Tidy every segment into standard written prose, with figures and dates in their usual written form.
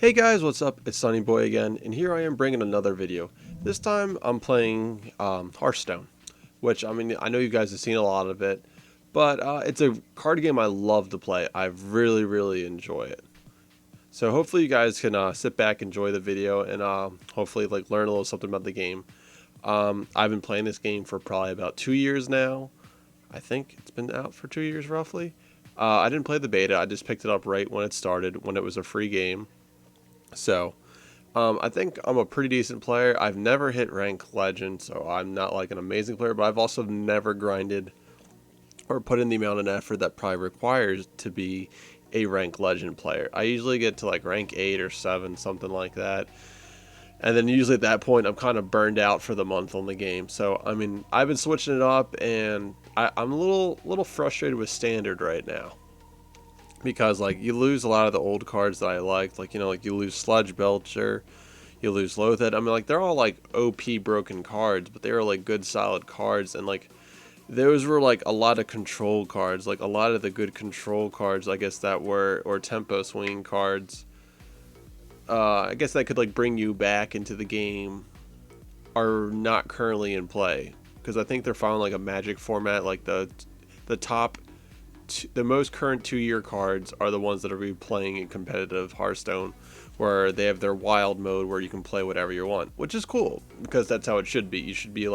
Hey guys, what's up? It's SunE Boy again, and here I am bringing another video. This time I'm playing Hearthstone, which I know you guys have seen a lot of it, but it's a card game I love to play. I really enjoy it. So hopefully you guys can sit back, enjoy the video, and hopefully learn a little something about the game. I've been playing this game for probably about 2 years now. I think it's been out for 2 years roughly. I didn't play the beta. I just picked it up right when it started, when it was a free game. So, I think I'm a pretty decent player. I've never hit rank legend, so I'm not like an amazing player, but I've also never grinded or put in the amount of effort that probably requires to be a rank legend player. I usually get to like rank 8 or 7, something like that. And then usually at that point, I'm kind of burned out for the month on the game. So, I've been switching it up, and I'm a little frustrated with standard right now. Because you lose a lot of the old cards that I liked, you lose Sludge Belcher, you lose Loathhead. They're all OP broken cards, but they were good solid cards, and those were a lot of control cards, a lot of the good control cards, I guess that were, or tempo swinging cards. I guess that could bring you back into the game, are not currently in play, because I think they're following a Magic format, the top. The most current 2-year cards are the ones that are playing in competitive Hearthstone, where they have their wild mode where you can play whatever you want, which is cool because that's how it should be. You should be do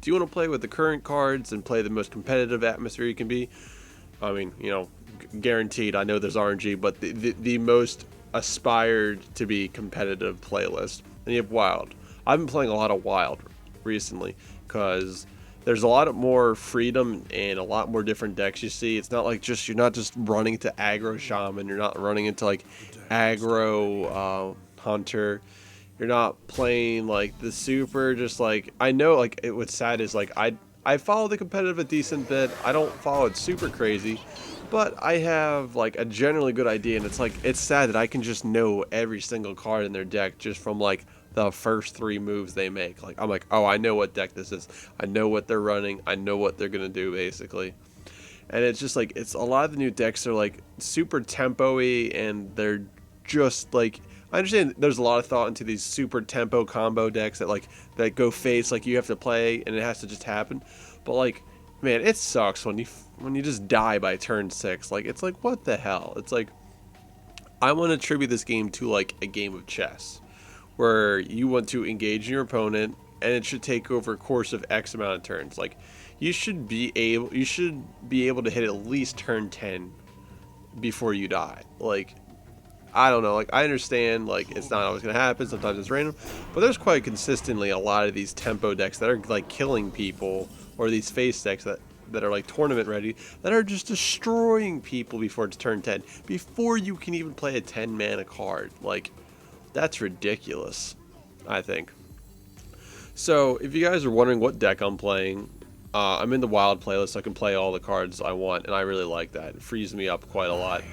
you want to play with the current cards and play the most competitive atmosphere you can be? Guaranteed. I know there's RNG, but the most aspired to be competitive playlist. And you have wild. I've been playing a lot of wild recently because there's a lot more freedom and a lot more different decks you see. It's not you're not just running into aggro shaman, you're not running into aggro hunter, you're not playing the super, just I know what's sad is I follow the competitive a decent bit. I don't follow it super crazy, but I have a generally good idea, and it's sad that I can just know every single card in their deck just from the first 3 moves they make. I'm oh, I know what deck this is. I know what they're running. I know what they're gonna do basically. And it's just it's a lot of the new decks are super tempo-y, and they're just I understand there's a lot of thought into these super tempo combo decks that go face, you have to play and it has to just happen. But man, it sucks when you just die by turn 6. It's what the hell? It's I want to attribute this game to a game of chess, where you want to engage your opponent, and it should take over a course of X amount of turns. You should be able to hit at least turn 10 before you die. I don't know. I understand. It's not always gonna happen. Sometimes it's random, but there's quite consistently a lot of these tempo decks that are killing people, or these face decks that are tournament ready, that are just destroying people before it's turn 10, before you can even play a 10 mana card. That's ridiculous, I think. So, if you guys are wondering what deck I'm playing, I'm in the wild playlist, so I can play all the cards I want, and I really like that. It frees me up quite a lot.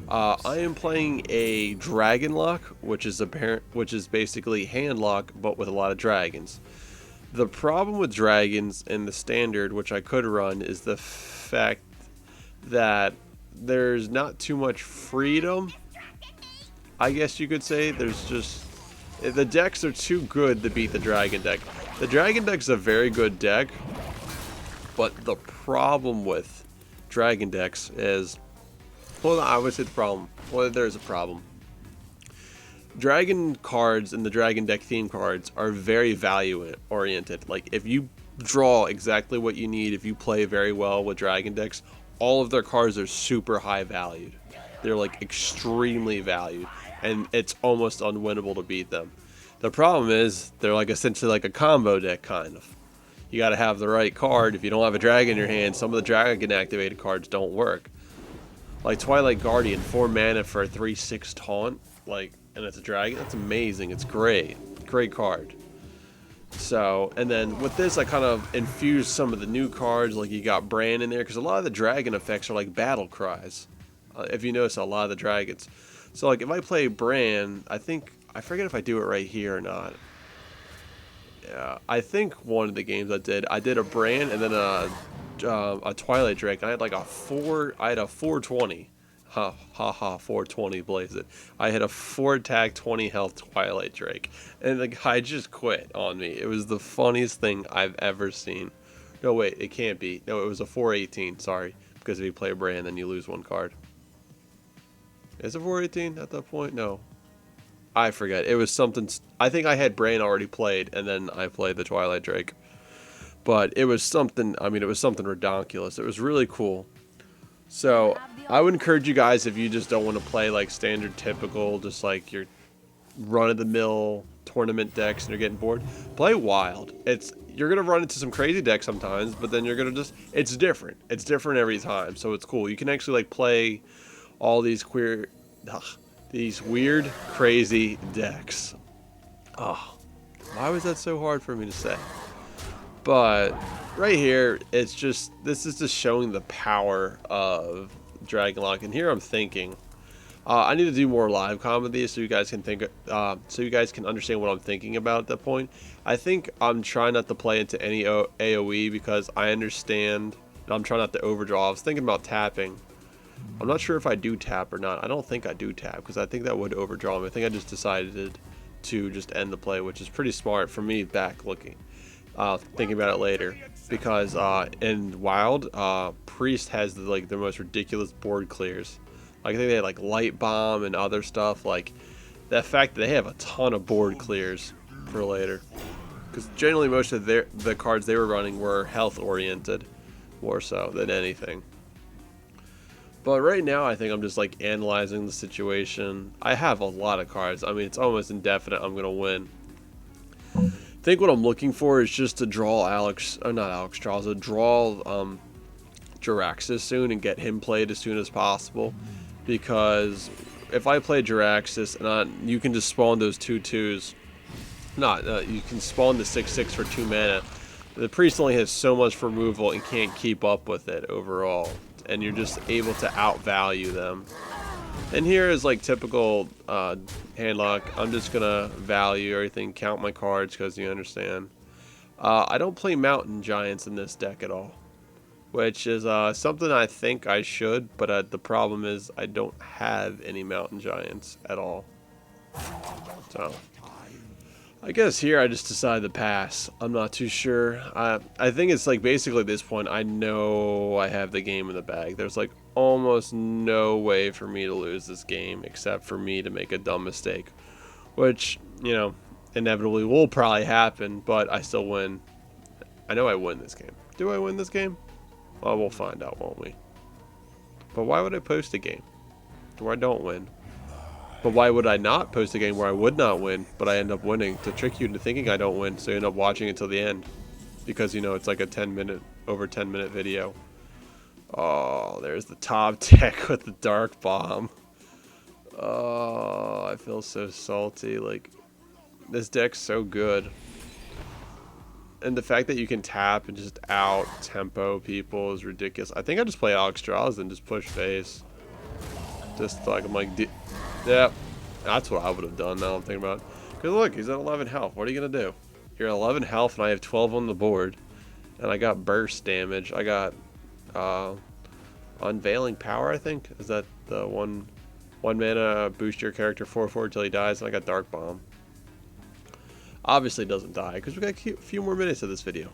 I am playing a Dragon Lock, which is basically hand lock, but with a lot of dragons. The problem with dragons in the standard, which I could run, is the fact that there's not too much freedom, I guess you could say. There's just, the decks are too good to beat the dragon deck. The dragon deck is a very good deck, but the problem with dragon decks is, well, I would say the problem, well, there's a problem. Dragon cards and the dragon deck theme cards are very value oriented. If you draw exactly what you need, if you play very well with dragon decks, all of their cards are super high valued. They're extremely valued, and it's almost unwinnable to beat them. The problem is they're essentially a combo deck, kind of. You got to have the right card. If you don't have a dragon in your hand, some of the dragon activated cards don't work. Twilight Guardian, 4 mana for a 3/6 taunt, and it's a dragon. That's amazing. It's great card. So, and then with this, I kind of infused some of the new cards. You got Bran in there, because a lot of the dragon effects are battle cries. If you notice, a lot of the dragons. So if I play Bran, I forget if I do it right here or not. Yeah, I think one of the games I did a Bran and then a Twilight Drake. And I had I had a 420. Ha ha ha, 420 blaze it. I had a 4 attack, 20 health Twilight Drake. And the guy just quit on me. It was the funniest thing I've ever seen. No, wait, it can't be. No, it was a 418, sorry. Because if you play a brand, then you lose 1 card. Is it 418 at that point? No. I forget. It was something. I think I had Brain already played, and then I played the Twilight Drake. But it was something. I mean, it was something ridiculous. It was really cool. So I would encourage you guys, if you just don't want to play like standard, typical, just like your run-of-the-mill tournament decks, and you're getting bored, play Wild. You're gonna run into some crazy decks sometimes, but then you're gonna it's different. It's different every time, so it's cool. You can actually like play all these these weird, crazy decks. Oh, why was that so hard for me to say? But right here, this is just showing the power of Dragonlock. And here I'm thinking, I need to do more live comedy so you guys can so you guys can understand what I'm thinking about at that point. I think I'm trying not to play into any AoE because I understand, and I'm trying not to overdraw. I was thinking about tapping. I'm not sure if I do tap or not. I don't think I do tap because I think that would overdraw me. I think I just decided to just end the play, which is pretty smart for me back looking. Thinking about it later, because in Wild, Priest has the most ridiculous board clears. Like I think they had like Light Bomb and other stuff. Like the fact that they have a ton of board clears for later, because generally most of the cards they were running were health oriented, more so than anything. But right now, I think I'm just like analyzing the situation. I have a lot of cards. I mean, it's almost indefinite. I'm gonna win. I think what I'm looking for is just to draw draw Jiraxis soon and get him played as soon as possible. Because if I play Jiraxis and you can just spawn those 2/2s, you can spawn the 6/6 for 2 mana. The Priest only has so much removal and can't keep up with it overall, and you're just able to outvalue them. And here is like typical handlock. I'm just gonna value everything, count my cards, because you understand. I don't play Mountain Giants in this deck at all, which is something I think I should, but the problem is I don't have any Mountain Giants at all. So I guess here I just decided to pass. I'm not too sure. I think it's like basically at this point I know I have the game in the bag. There's like almost no way for me to lose this game except for me to make a dumb mistake, which, you know, inevitably will probably happen, but I still win. I know I win this game. Do I win this game? Well, we'll find out, won't we? But why would I post a game where I don't win? But why would I not post a game where I would not win, but I end up winning? To trick you into thinking I don't win, so you end up watching until the end. Because, you know, it's like a over 10 minute video. Oh, there's the top deck with the Dark Bomb. Oh, I feel so salty. Like, this deck's so good. And the fact that you can tap and just out-tempo people is ridiculous. I think I just play Alexstrasza and just push face. Just like, I'm like... Yeah, that's what I would have done now I'm thinking about it. Because look, he's at 11 health. What are you going to do? You're at 11 health and I have 12 on the board. And I got burst damage. I got Unveiling Power, I think. Is that the one mana boost your character 4/4 till he dies? And I got Dark Bomb. Obviously doesn't die because we got a few more minutes of this video.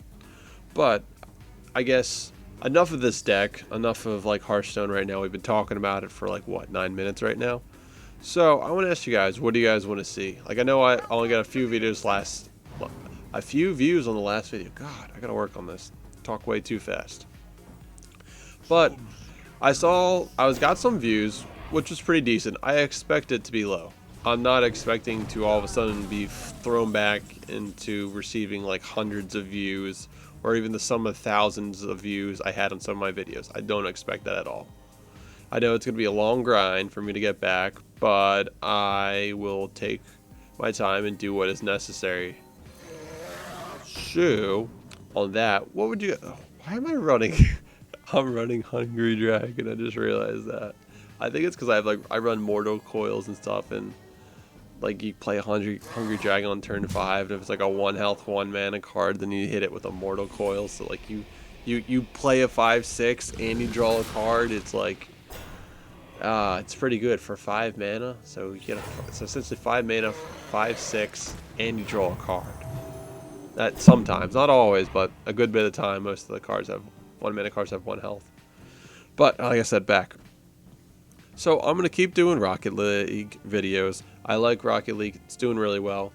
But I guess enough of this deck. Enough of like Hearthstone right now. We've been talking about it for like, what, 9 minutes right now? So I want to ask you guys, what do you guys want to see? Like, I know I only got a few views on the last video. God, I gotta work on this. Talk way too fast. But I got some views, which was pretty decent. I expect it to be low. I'm not expecting to all of a sudden be thrown back into receiving like hundreds of views or even the sum of thousands of views I had on some of my videos. I don't expect that at all. I know it's going to be a long grind for me to get back, but I will take my time and do what is necessary. So, on that, what would you... Why am I running? I'm running Hungry Dragon. I just realized that. I think it's because I run Mortal Coils and stuff, and like you play Hungry Dragon on turn 5, and if it's like a 1 health, 1 mana card, then you hit it with a Mortal Coil. So like you play a 5/6 and you draw a card. It's like... It's pretty good for 5 mana. So you get so essentially 5 mana, 5/6, and you draw a card. That sometimes, not always, but a good bit of the time, most of the cards have 1 mana cards have 1 health. But like I said, back. So I'm gonna keep doing Rocket League videos. I like Rocket League; it's doing really well.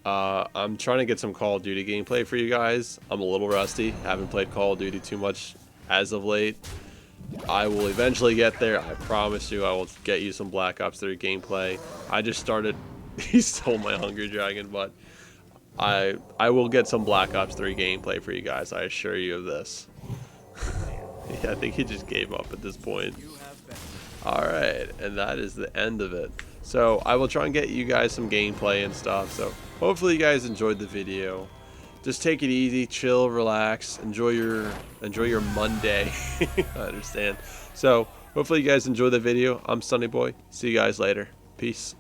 I'm trying to get some Call of Duty gameplay for you guys. I'm a little rusty. Haven't played Call of Duty too much as of late. I will eventually get there. I promise you I will get you some Black Ops 3 gameplay. I just started. He stole my Hungry Dragon, but I will get some Black Ops 3 gameplay for you guys. I assure you of this. Yeah, I think he just gave up at this point. Alright, and that is the end of it. So I will try and get you guys some gameplay and stuff. So hopefully you guys enjoyed the video. Just take it easy, chill, relax, enjoy your Monday. I understand. So hopefully you guys enjoy the video. I'm SunE Boy. See you guys later. Peace.